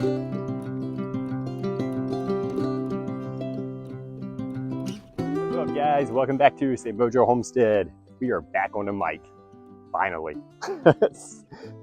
What's up, guys? Welcome back to Semojo Homestead. We are back on the mic, finally.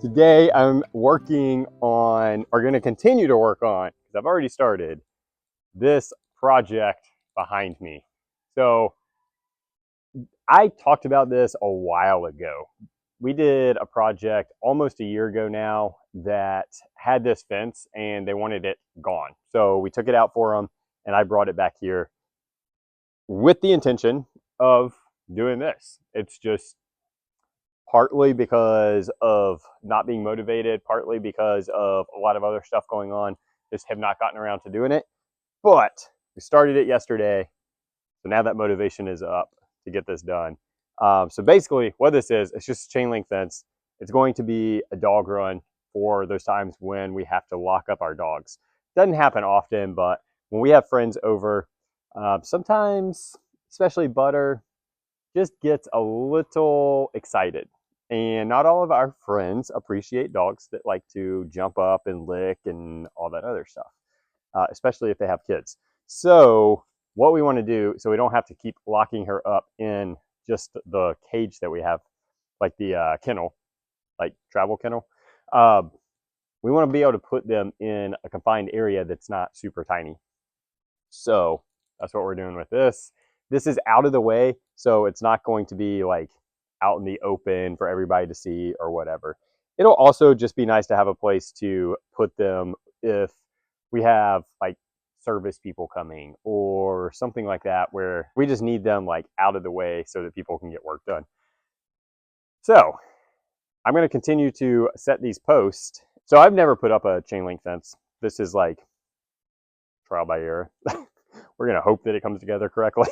Today I'm working on, or going to continue to work on, because I've already started, this project behind me. So I talked about this a while ago. We did a project almost a year ago now that had this fence and they wanted it gone. So we took it out for them and I brought it back here with the intention of doing this. It's just partly because of not being motivated, partly because of a lot of other stuff going on. Just have not gotten around to doing it. But we started it yesterday. So now that motivation is up to get this done. So basically what this is, it's just a chain link fence. It's going to be a dog run for those times when we have to lock up our dogs. Doesn't happen often, but when we have friends over, sometimes, especially Butter, just gets a little excited. And not all of our friends appreciate dogs that like to jump up and lick and all that other stuff, especially if they have kids. So what we want to do, so we don't have to keep locking her up in just the cage that we have, like the kennel, like travel kennel, we want to be able to put them in a confined area that's not super tiny. So that's what we're doing with this. This is out of the way, so it's not going to be like out in the open for everybody to see or whatever. It'll also just be nice to have a place to put them if we have like service people coming or something like that, where we just need them like out of the way so that people can get work done. So I'm going to continue to set these posts. So I've never put up a chain link fence. This is like trial by error. We're going to hope that it comes together correctly.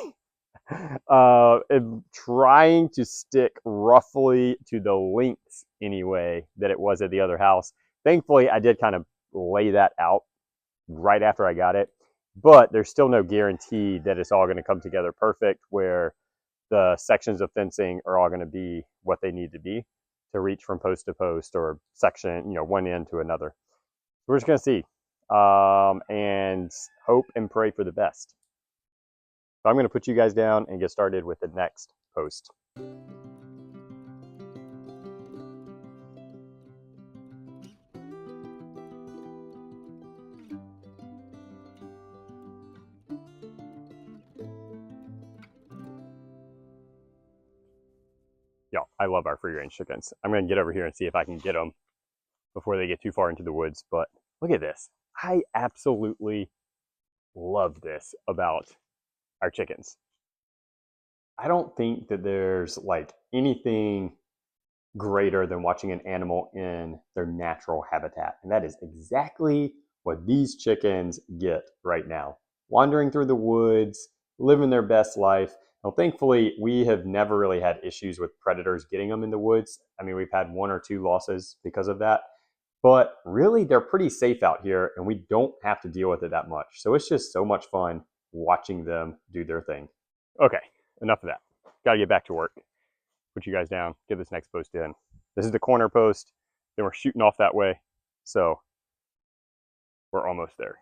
I'm trying to stick roughly to the lengths anyway that it was at the other house. Thankfully, I did kind of lay that out right after I got it, but there's still no guarantee that it's all going to come together perfect, where the sections of fencing are all going to be what they need to be to reach from post to post or section, one end to another. We're just going to see and hope and pray for the best. So I'm going to put you guys down and get started with the next post. Y'all, I love our free range chickens. I'm going to get over here and see if I can get them before they get too far into the woods. But look at this. I absolutely love this about our chickens. I don't think that there's like anything greater than watching an animal in their natural habitat. And that is exactly what these chickens get right now. Wandering through the woods, living their best life. Now, thankfully, we have never really had issues with predators getting them in the woods. I mean, we've had 1 or 2 losses because of that. But really, they're pretty safe out here, and we don't have to deal with it that much. So it's just so much fun watching them do their thing. Okay, enough of that. Got to get back to work. Put you guys down, get this next post in. This is the corner post. Then we're shooting off that way. So we're almost there.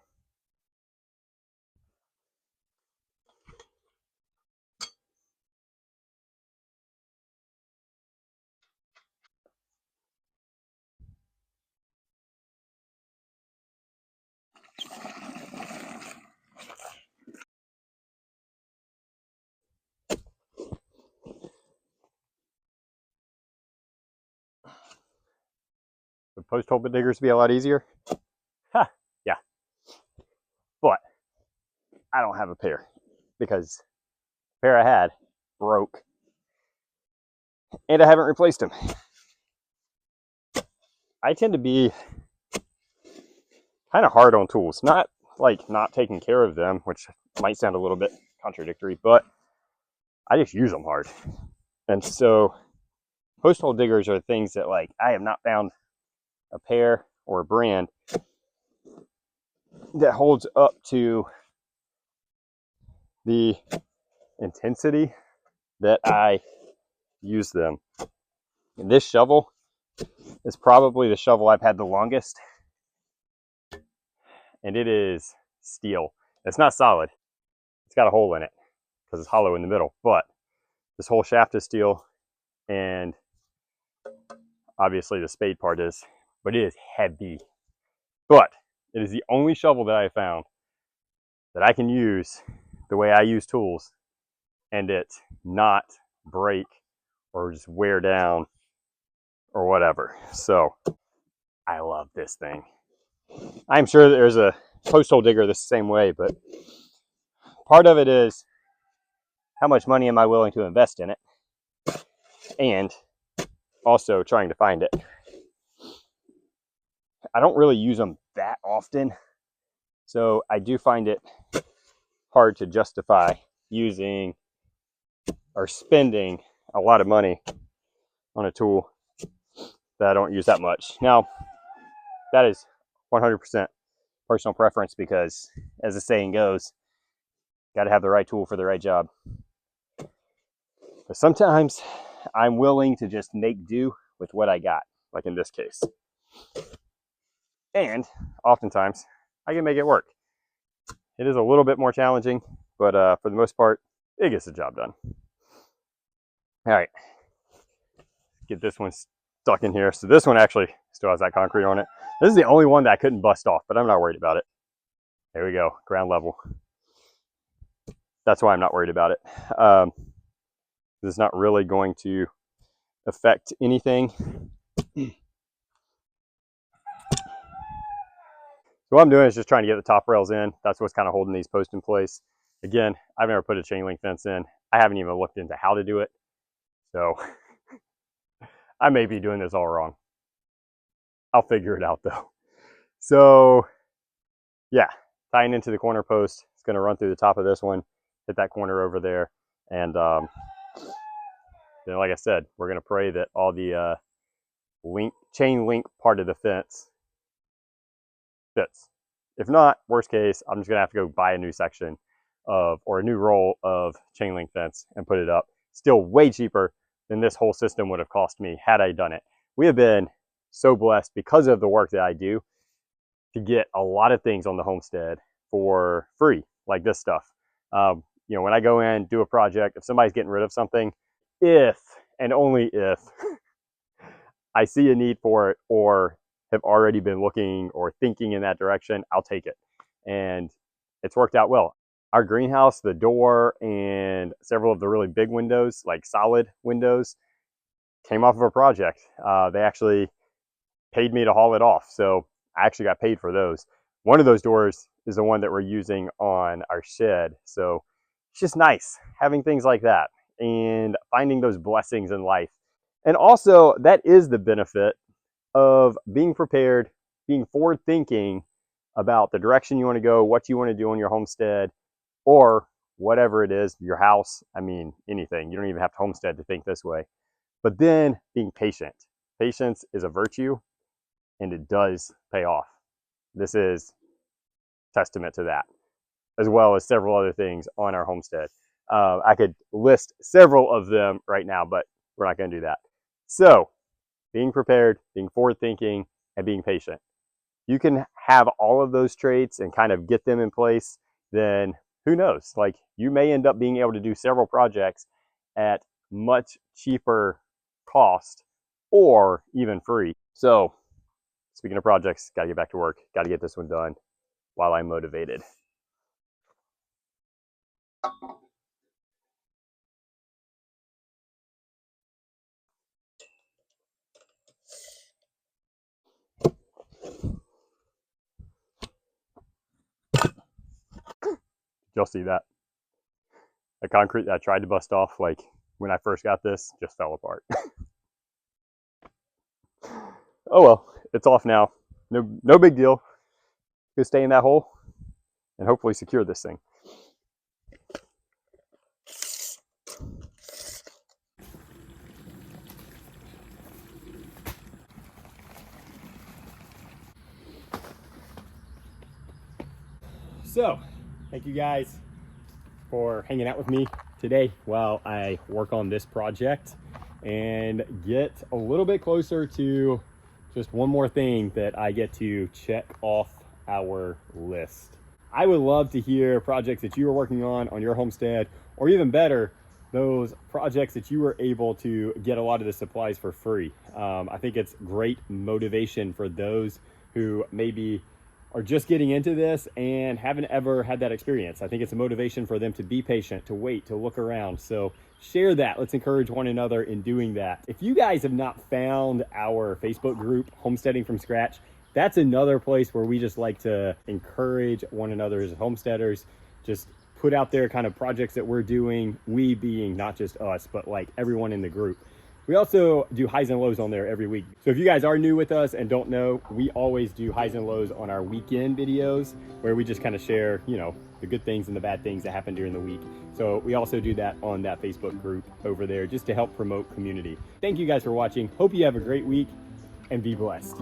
Would post hole bit diggers be a lot easier? Ha, yeah. But I don't have a pair because the pair I had broke and I haven't replaced them. I tend to be kind of hard on tools, not like not taking care of them, which might sound a little bit contradictory, but I just use them hard. And so post hole diggers are things that like I have not found a pair or a brand that holds up to the intensity that I use them. And this shovel is probably the shovel I've had the longest. and it is steel. It's not solid. It's got a hole in it because it's hollow in the middle, but this whole shaft is steel, and obviously the spade part is, but it is heavy. But it is the only shovel that I found that I can use the way I use tools and it not break or just wear down or whatever. So I love this thing. I'm sure there's a post hole digger the same way, but part of it is how much money am I willing to invest in it, and also trying to find it. I don't really use them that often, so I do find it hard to justify using or spending a lot of money on a tool that I don't use that much. Now, that is 100% personal preference because, as the saying goes, got to have the right tool for the right job. But sometimes I'm willing to just make do with what I got, like in this case. And oftentimes, I can make it work. It is a little bit more challenging, but for the most part, it gets the job done. All right, get this one stuck in here. So this one actually still has that concrete on it. This is the only one that I couldn't bust off, but I'm not worried about it. There we go, ground level. That's why I'm not worried about it. This is not really going to affect anything. So what I'm doing is just trying to get the top rails in. That's what's kind of holding these posts in place. Again, I've never put a chain link fence in. I haven't even looked into how to do it. So I may be doing this all wrong. I'll figure it out though. So yeah, tying into the corner post. It's going to run through the top of this one, hit that corner over there. And then, like I said, we're going to pray that all the chain link part of the fence fits. If not, worst case, I'm just going to have to go buy a new section or a new roll of chain link fence and put it up. Still way cheaper than this whole system would have cost me had I done it. We have been so blessed because of the work that I do to get a lot of things on the homestead for free, like this stuff. You know, when I go in, do a project, if somebody's getting rid of something, if and only if I see a need for it or have already been looking or thinking in that direction, I'll take it. And it's worked out well. Our greenhouse, the door, and several of the really big windows, like solid windows, came off of a project. They actually paid me to haul it off. So I actually got paid for those. One of those doors is the one that we're using on our shed. So it's just nice having things like that and finding those blessings in life. And also, that is the benefit of being prepared, being forward thinking about the direction you want to go, what you want to do on your homestead, or whatever it is, your house. I mean, anything. You don't even have to homestead to think this way. But then being patient. Patience is a virtue, and it does pay off. This is testament to that, as well as several other things on our homestead. I could list several of them right now, but we're not going to do that. So, being prepared, being forward thinking, and being patient. You can have all of those traits and kind of get them in place, then who knows? Like, you may end up being able to do several projects at much cheaper cost or even free. So, speaking of projects, got to get back to work. Got to get this one done while I'm motivated. You'll see that. The concrete that I tried to bust off, like when I first got this, just fell apart. Oh well, it's off now. No big deal. Just stay in that hole and hopefully secure this thing. So, thank you guys for hanging out with me today while I work on this project and get a little bit closer to just one more thing that I get to check off our list. I would love to hear projects that you are working on your homestead, or even better, those projects that you were able to get a lot of the supplies for free. I think it's great motivation for those who maybe are just getting into this and haven't ever had that experience. I think it's a motivation for them to be patient, to wait, to look around. So share that. Let's encourage one another in doing that. If you guys have not found our Facebook group, Homesteading from Scratch, that's another place where we just like to encourage one another as homesteaders. Just put out there kind of projects that we're doing, we being not just us, but like everyone in the group. We also do highs and lows on there every week. So if you guys are new with us and don't know, we always do highs and lows on our weekend videos where we just kind of share, you know, the good things and the bad things that happen during the week. So we also do that on that Facebook group over there just to help promote community. Thank you guys for watching. Hope you have a great week and be blessed.